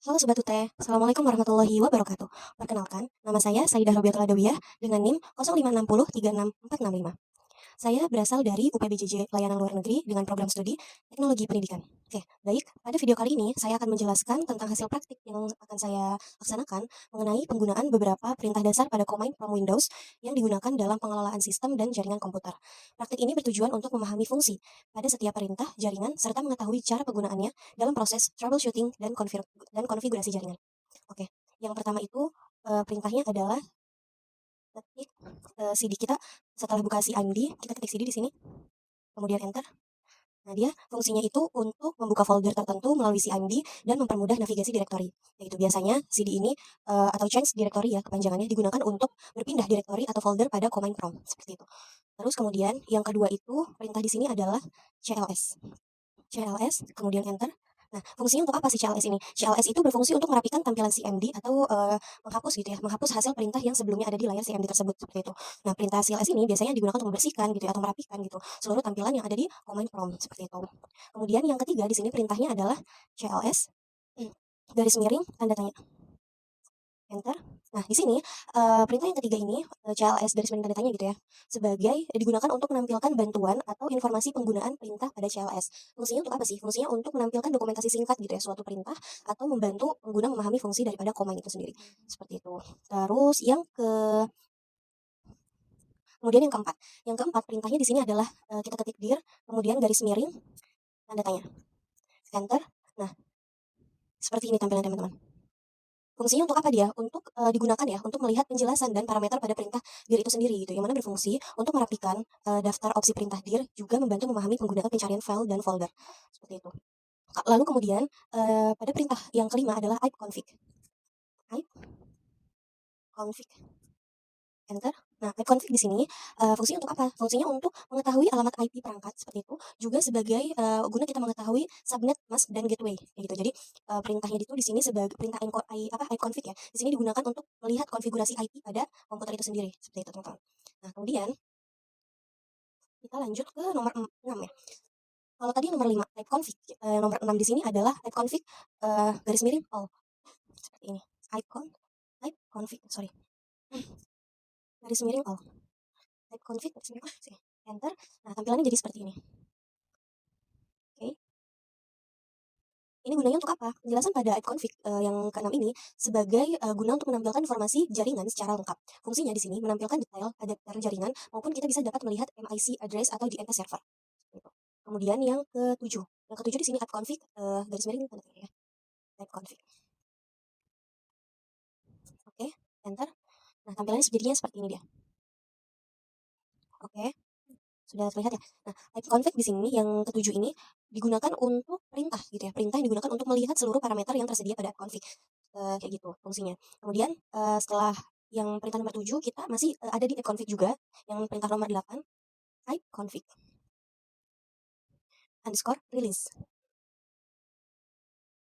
Halo Sobat UT, Assalamualaikum warahmatullahi wabarakatuh. Perkenalkan, nama saya Saidah Robiatul Adawiyah dengan NIM 0560364665. Saya berasal dari UPBJJ Layanan Luar Negeri dengan program studi Teknologi Pendidikan. Oke, baik. Pada video kali ini, saya akan menjelaskan tentang hasil praktik yang akan saya laksanakan mengenai penggunaan beberapa perintah dasar pada Command from Windows yang digunakan dalam pengelolaan sistem dan jaringan komputer. Praktik ini bertujuan untuk memahami fungsi pada setiap perintah jaringan serta mengetahui cara penggunaannya dalam proses troubleshooting dan konfigurasi jaringan. Oke, yang pertama itu perintahnya adalah ketik CD kita. Setelah buka CMD, kita ketik CD di sini, kemudian enter. Nah, dia fungsinya itu untuk membuka folder tertentu melalui CMD dan mempermudah navigasi direktori. Yaitu biasanya CD ini atau change directory ya kepanjangannya digunakan untuk berpindah direktori atau folder pada command prompt seperti itu. Terus kemudian yang kedua itu perintah di sini adalah CLS. CLS, kemudian enter. Nah, fungsinya untuk apa sih CLS ini? CLS itu berfungsi untuk merapikan tampilan CMD atau menghapus gitu ya, menghapus hasil perintah yang sebelumnya ada di layar CMD tersebut seperti itu. Nah, perintah CLS ini biasanya digunakan untuk membersihkan gitu ya atau merapikan gitu seluruh tampilan yang ada di command prompt seperti itu. Kemudian yang ketiga di sini perintahnya adalah CLS garis miring tanda tanya. Enter. Nah, di sini perintah yang ketiga ini CLS garis miring tanda tanya gitu ya, sebagai digunakan untuk menampilkan bantuan atau informasi penggunaan perintah pada CLS. Fungsinya untuk apa sih? Fungsinya untuk menampilkan dokumentasi singkat gitu ya, suatu perintah atau membantu pengguna memahami fungsi daripada command itu sendiri. Seperti itu. Terus kemudian yang keempat perintahnya di sini adalah kita ketik dir, kemudian garis miring tanda tanya. Enter. Nah, seperti ini tampilan teman-teman. Fungsinya untuk apa dia? Untuk digunakan ya, untuk melihat penjelasan dan parameter pada perintah dir itu sendiri gitu, yang mana berfungsi untuk merapikan daftar opsi perintah dir, juga membantu memahami penggunaan pencarian file dan folder. Seperti itu. Lalu kemudian pada perintah yang kelima adalah ipconfig. Ipconfig. Enter. Nah, ipconfig di sini fungsinya untuk apa? Fungsinya untuk mengetahui alamat IP perangkat seperti itu, juga sebagai guna kita mengetahui subnet, mask, dan gateway kayak gitu. Jadi perintahnya itu di sini sebagai perintah ipconfig ya. Di sini digunakan untuk melihat konfigurasi IP pada komputer itu sendiri seperti itu, teman-teman. Nah, kemudian kita lanjut ke nomor 6 ya. Kalau tadi nomor 5 ipconfig, nomor 6 di sini adalah ipconfig garis miring all seperti ini. Ipconfig, sorry. Garis miring all. Ipconfig garis miring all. Sini. Enter. Nah, tampilannya jadi seperti ini. Oke. Ini gunanya untuk apa? Penjelasan pada ipconfig yang ke-6 ini sebagai guna untuk menampilkan informasi jaringan secara lengkap. Fungsinya di sini menampilkan detail adapter jaringan maupun kita bisa dapat melihat MIC address atau DNS server. Gitu. Kemudian yang ketujuh. Yang ketujuh di sini ipconfig garis miring tanda tanya ya. Ipconfig. Oke, enter. Nah, tampilannya jadinya seperti ini dia. Oke. Sudah terlihat ya. Nah, ipconfig di sini yang ketujuh ini digunakan untuk perintah gitu ya. Perintah yang digunakan untuk melihat seluruh parameter yang tersedia pada ipconfig. Kayak gitu fungsinya. Kemudian setelah yang perintah nomor 7 kita masih ada di ipconfig juga. Yang perintah nomor 8 ipconfig underscore release.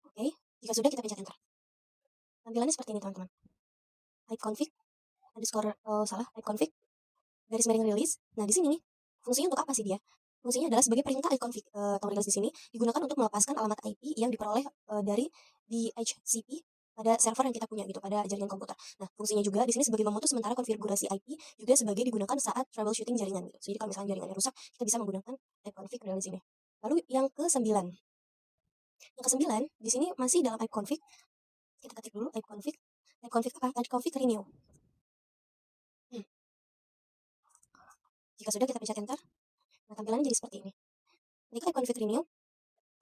Oke, jika sudah kita pencet enter. Tampilannya seperti ini teman-teman. Ipconfig underscore ipconfig garis miring release. Nah, di sini fungsinya untuk apa sih dia? Fungsinya adalah sebagai perintah icon atau release di sini digunakan untuk melepaskan alamat IP yang diperoleh dari DHCP pada server yang kita punya gitu pada jaringan komputer. Nah, fungsinya juga di sini sebagai memutus sementara konfigurasi IP, juga sebagai digunakan saat troubleshooting jaringan gitu. Jadi kalau misalnya jaringannya rusak, kita bisa menggunakan ipconfig release ini. Lalu yang ke-9. Yang ke-9 di sini masih dalam ipconfig. Kita ketik dulu ipconfig. Ipconfig apa? Ipconfig renew. Jika sudah kita pencet enter. Nah, tampilannya jadi seperti ini. Ini kan icon renew.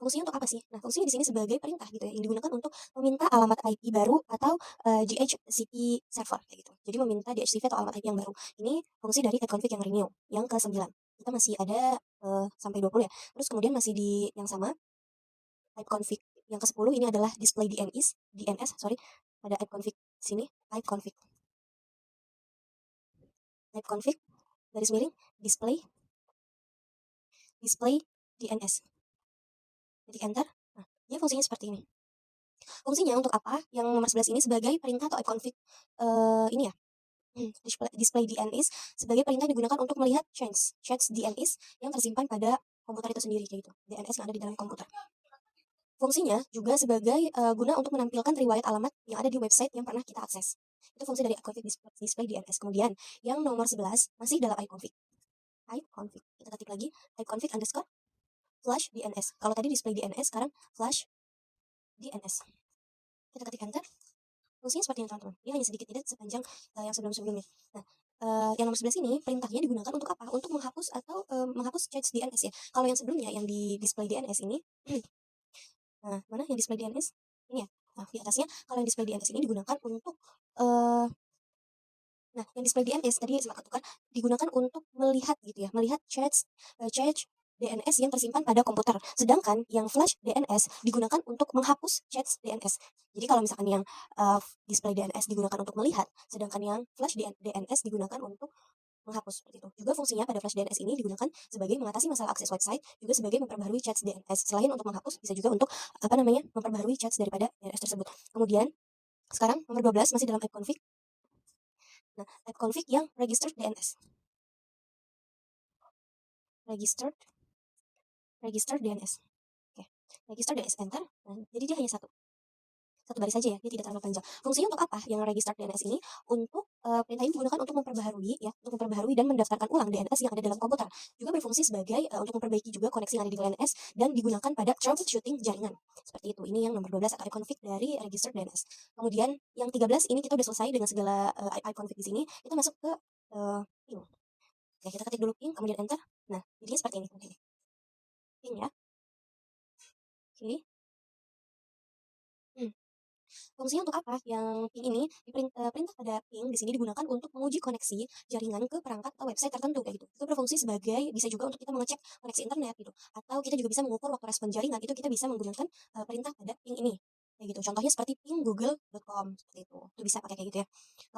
Fungsinya untuk apa sih? Nah, fungsinya di sini sebagai perintah gitu ya, yang digunakan untuk meminta alamat IP baru atau DHCP server kayak gitu. Jadi meminta DHCP atau alamat IP yang baru. Ini fungsi dari ipconfig yang renew yang ke-9. Kita masih ada sampai 20 ya. Terus kemudian masih di yang sama ipconfig yang ke-10 ini adalah display DNS, sorry, pada ipconfig sini, ipconfig garis miring display DNS. Ketik enter. Nah, dia fungsinya seperti ini. Fungsinya untuk apa? Yang nomor 11 ini sebagai perintah atau ipconfig ini ya. Display DNS sebagai perintah digunakan untuk melihat change DNS yang tersimpan pada komputer itu sendiri kayak gitu. DNS yang ada di dalam komputer. Fungsinya juga sebagai guna untuk menampilkan riwayat alamat yang ada di website yang pernah kita akses. Itu fungsi dari iConfig display DNS. Kemudian yang nomor 11 masih dalam iConfig. iConfig. Kita ketik lagi iConfig underscore flash DNS. Kalau tadi display DNS, sekarang flash DNS. Kita ketik enter. Fungsinya seperti ini teman-teman. Dia hanya sedikit tidak sepanjang yang sebelum-sebelumnya. Nah, yang nomor 11 ini perintahnya digunakan untuk apa? Untuk menghapus atau menghapus cache DNS ya. Kalau yang sebelumnya yang di display DNS ini, nah mana yang display DNS? Ini ya. Nah, di atasnya kalau yang display DNS ini digunakan untuk nah, yang display DNS tadi sempat tukar digunakan untuk melihat gitu ya, melihat cache DNS yang tersimpan pada komputer. Sedangkan yang flash DNS digunakan untuk menghapus cache DNS. Jadi kalau misalkan yang display DNS digunakan untuk melihat, sedangkan yang flash DNS digunakan untuk menghapus seperti itu. Juga fungsinya pada flash DNS ini digunakan sebagai mengatasi masalah akses website, juga sebagai memperbaharui cache DNS. Selain untuk menghapus, bisa juga untuk memperbaharui cache daripada DNS tersebut. Kemudian sekarang nomor 12 masih dalam iConfig. Nah, type config yang registered DNS. Registered DNS. Oke, registered DNS enter. Nah, jadi dia hanya satu baris saja ya, dia tidak terlalu panjang. Fungsinya untuk apa? Yang registered DNS ini untuk perintah ini digunakan untuk memperbaharui ya, untuk memperbaharui dan mendaftarkan ulang DNS yang ada dalam komputer. Juga berfungsi sebagai untuk memperbaiki juga koneksi yang ada di DNS dan digunakan pada troubleshooting jaringan. Seperti itu. Ini yang nomor 12 atau iConfig dari registered DNS. Kemudian yang 13 ini kita udah selesai dengan segala iConfig di sini. Kita masuk ke ping. Oke, kita ketik dulu ping, kemudian enter. Nah, jadinya seperti ini. Ping ya. Oke. Fungsinya untuk apa? Yang ping ini perintah pada ping di sini digunakan untuk menguji koneksi jaringan ke perangkat atau website tertentu kayak gitu. Itu berfungsi sebagai bisa juga untuk kita mengecek koneksi internet gitu. Atau kita juga bisa mengukur waktu respon jaringan. Itu kita bisa menggunakan perintah pada ping ini. Kayak gitu. Contohnya seperti ping google.com seperti itu. Itu bisa pakai kayak gitu ya.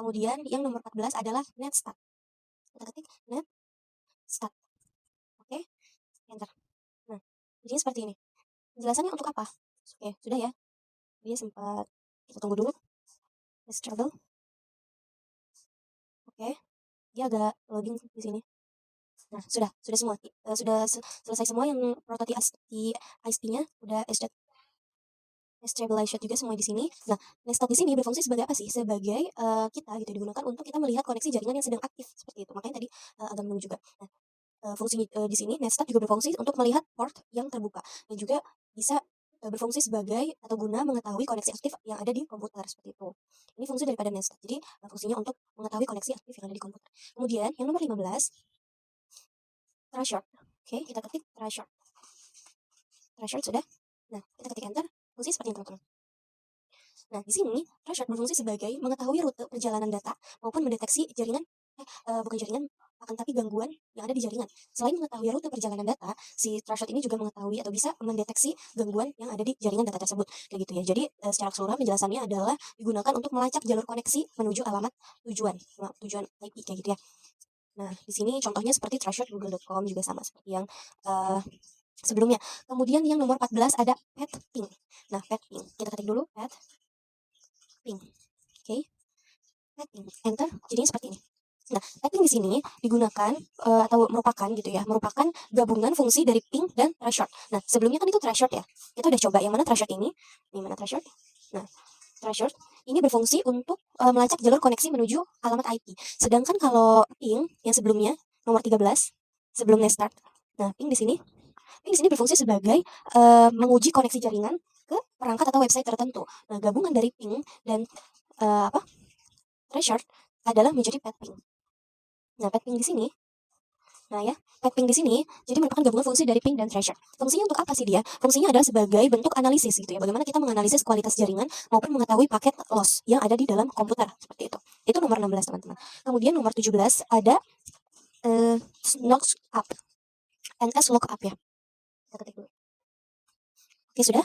Kemudian yang nomor 14 adalah netstat. Kita ketik netstat. Oke, enter. Nah, jadi seperti ini. Penjelasannya untuk apa? Oke, sudah ya. Dia sempat kita tunggu dulu. Let's trouble. Oke, dia agak loading di sini. Nah, sudah semua. Sudah selesai semua yang property ISP-nya udah stabilized juga semua di sini. Nah, Netstat di sini berfungsi sebagai apa sih? Sebagai kita gitu digunakan untuk kita melihat koneksi jaringan yang sedang aktif seperti itu. Makanya tadi agak menunggu juga. Nah, fungsi di sini Netstat juga berfungsi untuk melihat port yang terbuka dan juga bisa berfungsi sebagai atau guna mengetahui koneksi aktif yang ada di komputer seperti itu. Ini fungsi daripada Netstat. Jadi fungsinya untuk mengetahui koneksi aktif yang ada di komputer. Kemudian yang nomor 15 threshold. Oke, kita ketik threshold. Threshold sudah. Nah, kita ketik enter. Fungsi seperti ini teman-teman. Nah, di sini threshold berfungsi sebagai mengetahui rute perjalanan data maupun mendeteksi jaringan bukan jaringan akan tapi gangguan yang ada di jaringan. Selain mengetahui rute perjalanan data, si threshold ini juga mengetahui atau bisa mendeteksi gangguan yang ada di jaringan data tersebut. Kayak gitu ya. Jadi secara keseluruhan penjelasannya adalah digunakan untuk melacak jalur koneksi menuju alamat tujuan IP kayak gitu ya. Nah, di sini contohnya seperti threshold google.com juga sama seperti yang sebelumnya. Kemudian yang nomor 14 ada pet ping. Nah, pet ping. Kita ketik dulu pet ping. Oke. Pet ping. Enter. Jadinya seperti ini. Nah, pet ping di sini digunakan atau merupakan gitu ya, merupakan gabungan fungsi dari ping dan threshold. Nah, sebelumnya kan itu threshold ya. Kita udah coba yang mana threshold ini? Ini mana threshold? Nah, threshold ini berfungsi untuk melacak jalur koneksi menuju alamat IP. Sedangkan kalau ping yang sebelumnya nomor 13 sebelum netstat. Nah, ping di sini berfungsi sebagai menguji koneksi jaringan ke perangkat atau website tertentu. Nah, gabungan dari ping dan threshold adalah menjadi pet ping. Nah, pet ping di sini pet ping di sini jadi merupakan gabungan fungsi dari ping dan threshold. Fungsinya untuk apa sih dia? Fungsinya adalah sebagai bentuk analisis gitu ya. Bagaimana kita menganalisis kualitas jaringan maupun mengetahui paket loss yang ada di dalam komputer seperti itu. Itu nomor 16 teman-teman. Kemudian nomor 17 ada lookup. NS lookup ya. Kita ketik dulu. Oke, sudah.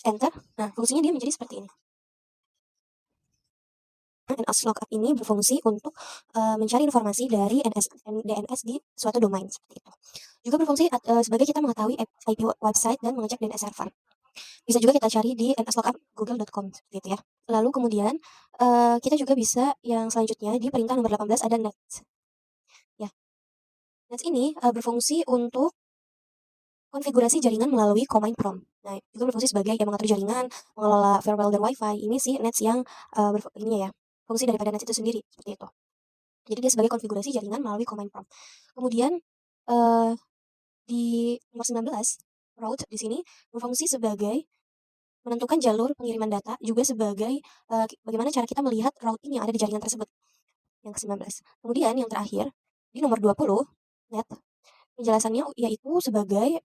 Enter. Nah, fungsinya dia menjadi seperti ini. NS lookup ini berfungsi untuk mencari informasi dari DNS di suatu domain seperti itu. Juga berfungsi sebagai kita mengetahui IP website dan mengecek DNS server. Bisa juga kita cari di nslookup google.com seperti itu ya. Lalu kemudian kita juga bisa yang selanjutnya di perintah nomor 18 ada nets. Ya. Nets ini berfungsi untuk konfigurasi jaringan melalui command prompt. Nah, juga berfungsi sebagai yang mengatur jaringan, mengelola firewall dan WiFi. Ini sih nets yang ini ya, fungsi daripada nets itu sendiri seperti itu. Jadi dia sebagai konfigurasi jaringan melalui command prompt. Kemudian eh, di nomor 19, route di sini berfungsi sebagai menentukan jalur pengiriman data, juga sebagai bagaimana cara kita melihat routing yang ada di jaringan tersebut. Yang ke-19. Kemudian yang terakhir, di nomor 20, net, penjelasannya yaitu sebagai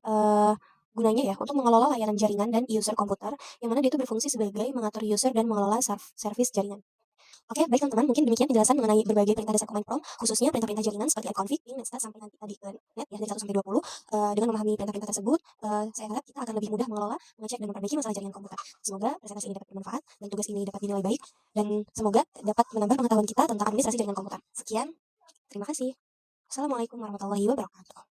gunanya ya untuk mengelola layanan jaringan dan user komputer, yang mana dia itu berfungsi sebagai mengatur user dan mengelola service jaringan. Oke, baik teman-teman, mungkin demikian penjelasan mengenai berbagai perintah dasar command prompt, khususnya perintah-perintah jaringan seperti ipconfig, ping, netstart, sampai nanti tadi ke net ya dari 1 sampai 20. Dengan memahami perintah-perintah tersebut, saya harap kita akan lebih mudah mengelola, mengecek dan memperbaiki masalah jaringan komputer. Semoga presentasi ini dapat bermanfaat dan tugas ini dapat dinilai baik, dan semoga dapat menambah pengetahuan kita tentang administrasi jaringan komputer. Sekian, terima kasih. Assalamualaikum warahmatullahi wabarakatuh.